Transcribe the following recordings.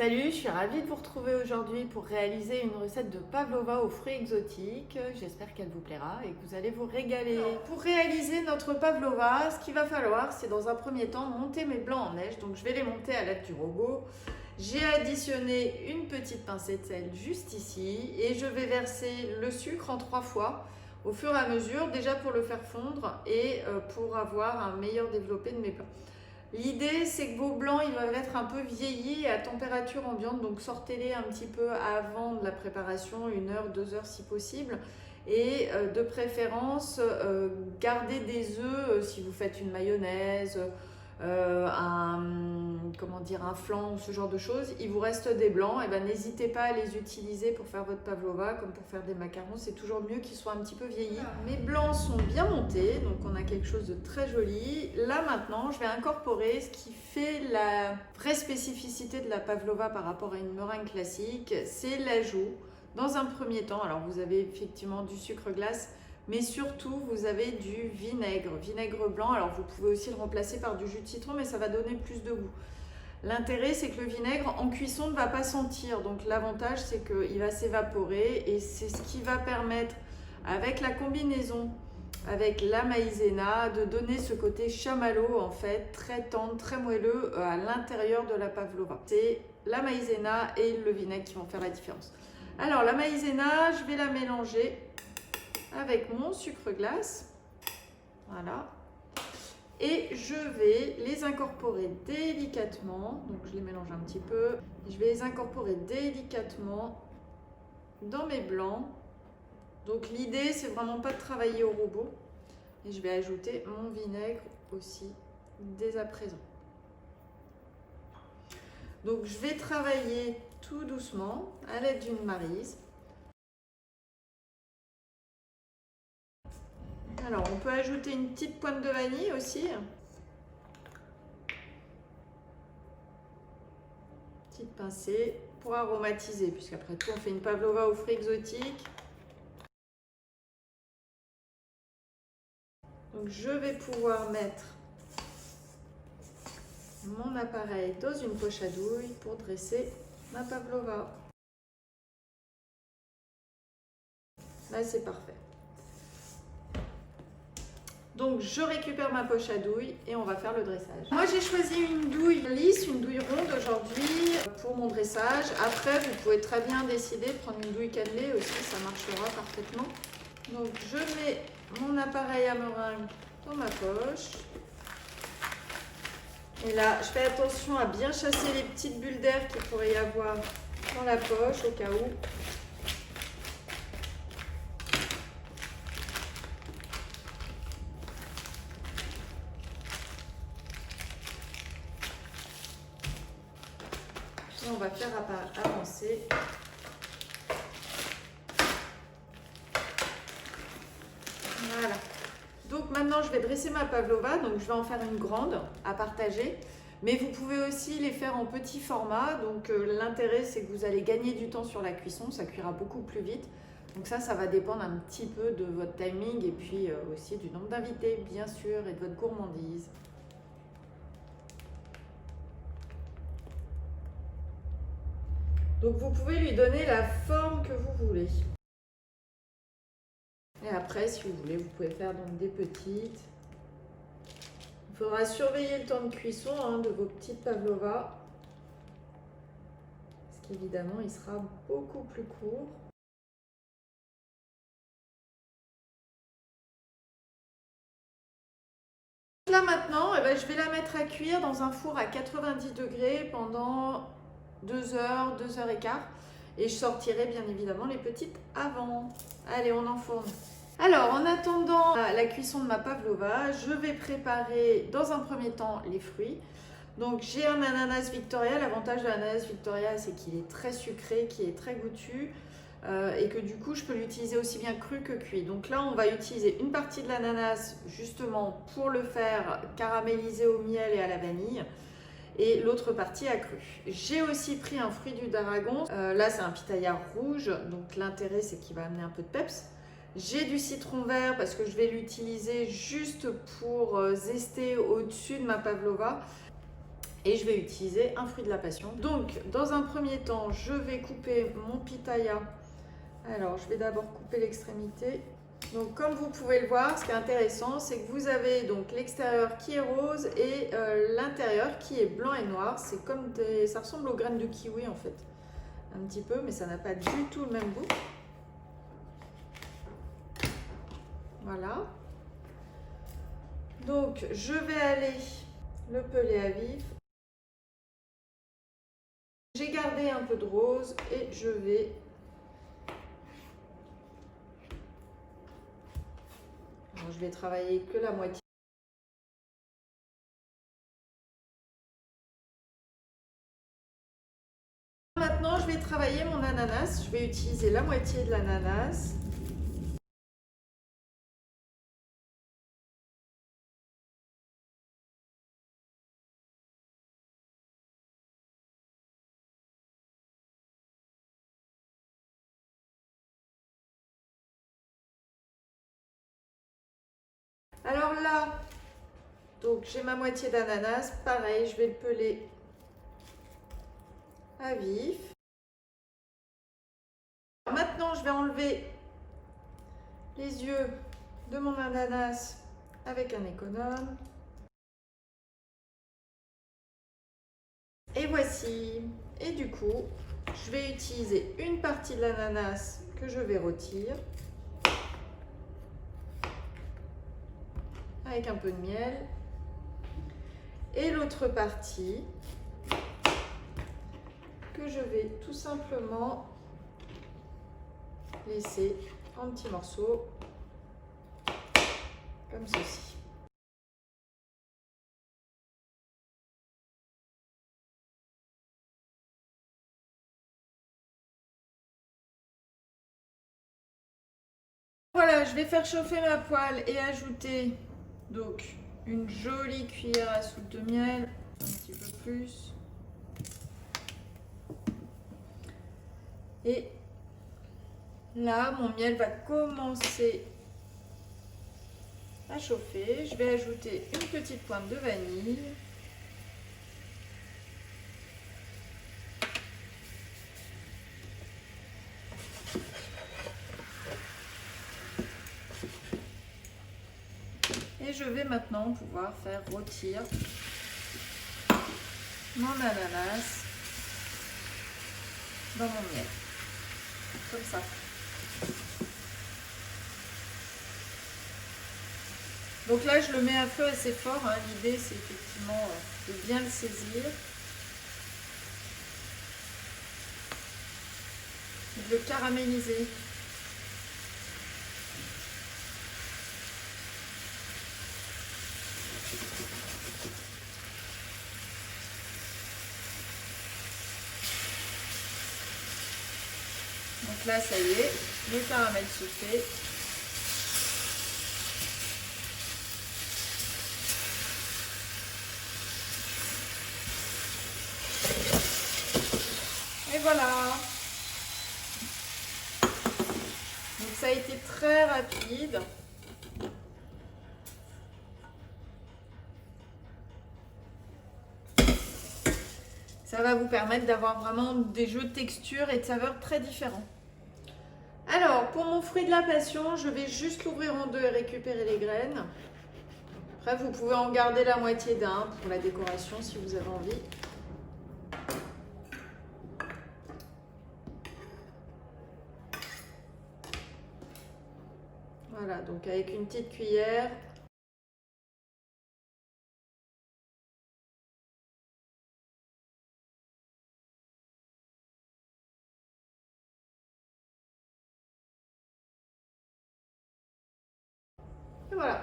Salut, je suis ravie de vous retrouver aujourd'hui pour réaliser une recette de pavlova aux fruits exotiques. J'espère qu'elle vous plaira et que vous allez vous régaler. Alors, pour réaliser notre pavlova, ce qu'il va falloir, c'est dans un premier temps monter mes blancs en neige. Donc je vais les monter à l'aide du robot. J'ai additionné une petite pincée de sel juste ici et je vais verser le sucre en 3 fois au fur et à mesure, déjà pour le faire fondre et pour avoir un meilleur développé de mes blancs. L'idée, c'est que vos blancs, ils doivent être un peu vieillis à température ambiante, donc sortez-les un petit peu avant de la préparation, 1 heure, 2 heures si possible. Et de préférence, gardez des œufs si vous faites une mayonnaise, un flan, ce genre de choses. Il vous reste des blancs, et ben n'hésitez pas à les utiliser pour faire votre pavlova, comme pour faire des macarons. C'est toujours mieux qu'ils soient un petit peu vieillis. Mes blancs sont bien montés, donc on a quelque chose de très joli. Là maintenant, je vais incorporer ce qui fait la vraie spécificité de la pavlova par rapport à une meringue classique, c'est l'ajout. Dans un premier temps, alors vous avez effectivement du sucre glace, mais surtout vous avez du vinaigre blanc. Alors vous pouvez aussi le remplacer par du jus de citron, mais ça va donner plus de goût. L'intérêt, c'est que le vinaigre en cuisson ne va pas sentir, donc l'avantage c'est qu'il va s'évaporer et c'est ce qui va permettre, avec la combinaison avec la maïzena, de donner ce côté chamallow en fait, très tendre, très moelleux à l'intérieur de la pavlova. C'est la maïzena et le vinaigre qui vont faire la différence. Alors la maïzena, je vais la mélanger avec mon sucre glace, voilà, et je vais les incorporer délicatement, donc je les mélange un petit peu, je vais les incorporer délicatement dans mes blancs. Donc l'idée, c'est vraiment pas de travailler au robot, et je vais ajouter mon vinaigre aussi dès à présent. Donc je vais travailler tout doucement à l'aide d'une maryse. Alors, on peut ajouter une petite pointe de vanille aussi. Petite pincée pour aromatiser, puisqu'après tout, on fait une pavlova aux fruits exotiques. Donc, je vais pouvoir mettre mon appareil dans une poche à douille pour dresser ma pavlova. Là, c'est parfait. Donc je récupère ma poche à douille et on va faire le dressage. Moi j'ai choisi une douille lisse, une douille ronde aujourd'hui pour mon dressage. Après vous pouvez très bien décider de prendre une douille cannelée aussi, ça marchera parfaitement. Donc je mets mon appareil à meringue dans ma poche. Et là je fais attention à bien chasser les petites bulles d'air qu'il pourrait y avoir dans la poche au cas où. On va faire avancer. Voilà. Donc maintenant, je vais dresser ma pavlova. Donc je vais en faire une grande à partager. Mais vous pouvez aussi les faire en petit format. Donc l'intérêt, c'est que vous allez gagner du temps sur la cuisson. Ça cuira beaucoup plus vite. Donc ça va dépendre un petit peu de votre timing et puis aussi du nombre d'invités, bien sûr, et de votre gourmandise. Donc vous pouvez lui donner la forme que vous voulez. Et après, si vous voulez, vous pouvez faire donc des petites. Il faudra surveiller le temps de cuisson de vos petites pavlovas. Parce qu'évidemment, il sera beaucoup plus court. Là maintenant, je vais la mettre à cuire dans un four à 90 degrés pendant 2 heures, 2 heures et quart. Et je sortirai bien évidemment les petites avant. Allez, on enfourne. Alors, en attendant la cuisson de ma pavlova, je vais préparer dans un premier temps les fruits. Donc, j'ai un ananas Victoria. L'avantage de l'ananas Victoria, c'est qu'il est très sucré, qu'il est très goûtu et que du coup, je peux l'utiliser aussi bien cru que cuit. Donc là, on va utiliser une partie de l'ananas justement pour le faire caraméliser au miel et à la vanille. Et l'autre partie à cru. J'ai aussi pris un fruit du dragon. Là, c'est un pitaya rouge. Donc, l'intérêt, c'est qu'il va amener un peu de peps. J'ai du citron vert parce que je vais l'utiliser juste pour zester au-dessus de ma pavlova. Et je vais utiliser un fruit de la passion. Donc, dans un premier temps, je vais couper mon pitaya. Alors, je vais d'abord couper l'extrémité. Donc, comme vous pouvez le voir, ce qui est intéressant, c'est que vous avez donc l'extérieur qui est rose et l'intérieur qui est blanc et noir. C'est comme ça ressemble aux graines de kiwi en fait, un petit peu, mais ça n'a pas du tout le même goût. Voilà. Donc, je vais aller le peler à vif. J'ai gardé un peu de rose et je vais travailler que la moitié. Maintenant, je vais travailler mon ananas. Je vais utiliser la moitié de l'ananas. Alors là, donc j'ai ma moitié d'ananas. Pareil, je vais le peler à vif. Maintenant, je vais enlever les yeux de mon ananas avec un économe. Et voici. Et du coup, je vais utiliser une partie de l'ananas que je vais rôtir avec un peu de miel. Et l'autre partie que je vais tout simplement laisser en petits morceaux comme ceci. Voilà, je vais faire chauffer ma poêle et ajouter donc une jolie cuillère à soupe de miel, un petit peu plus. Et là, mon miel va commencer à chauffer. Je vais ajouter une petite pointe de vanille. Et je vais maintenant pouvoir faire rôtir mon ananas dans mon miel. Comme ça. Donc là, je le mets à feu assez fort. Hein. L'idée, c'est effectivement de bien le saisir. De le caraméliser. Donc là, ça y est, le caramel se fait. Et voilà. Donc ça a été très rapide. Ça va vous permettre d'avoir vraiment des jeux de texture et de saveurs très différents. Alors, pour mon fruit de la passion, je vais juste l'ouvrir en deux et récupérer les graines. Après, vous pouvez en garder la moitié d'un pour la décoration si vous avez envie. Voilà, donc avec une petite cuillère. Et voilà.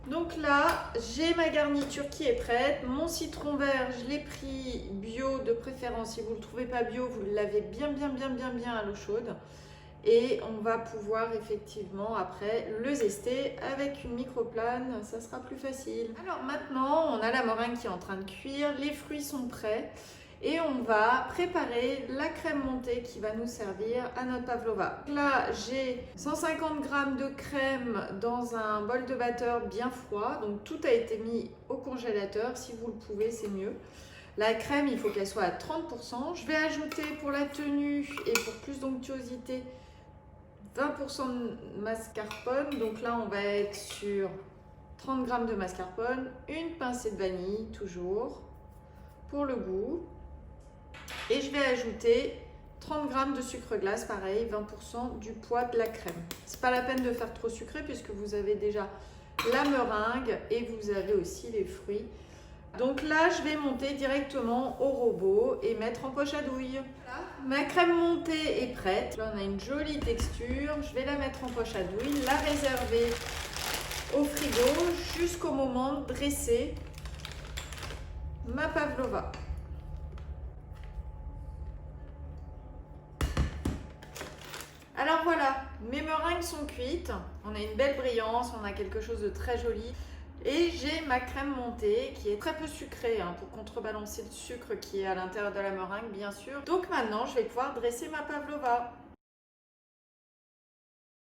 Donc là, j'ai ma garniture qui est prête. Mon citron vert, je l'ai pris bio de préférence. Si vous ne le trouvez pas bio, vous le lavez bien à l'eau chaude. Et on va pouvoir effectivement après le zester avec une microplane, ça sera plus facile. Alors maintenant, on a la meringue qui est en train de cuire, les fruits sont prêts. Et on va préparer la crème montée qui va nous servir à notre pavlova. Là, j'ai 150 g de crème dans un bol de batteur bien froid. Donc tout a été mis au congélateur. Si vous le pouvez, c'est mieux. La crème, il faut qu'elle soit à 30%. Je vais ajouter pour la tenue et pour plus d'onctuosité 20% de mascarpone. Donc là, on va être sur 30 g de mascarpone, une pincée de vanille, toujours, pour le goût. Et je vais ajouter 30 g de sucre glace, pareil, 20% du poids de la crème. C'est pas la peine de faire trop sucré puisque vous avez déjà la meringue et vous avez aussi les fruits. Donc là, je vais monter directement au robot et mettre en poche à douille. Voilà. Ma crème montée est prête. Là, on a une jolie texture. Je vais la mettre en poche à douille, la réserver au frigo jusqu'au moment de dresser ma pavlova. Alors voilà, mes meringues sont cuites. On a une belle brillance, on a quelque chose de très joli. Et j'ai ma crème montée qui est très peu sucrée pour contrebalancer le sucre qui est à l'intérieur de la meringue, bien sûr. Donc maintenant, je vais pouvoir dresser ma pavlova.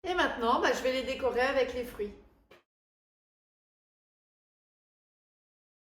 Et maintenant, je vais les décorer avec les fruits.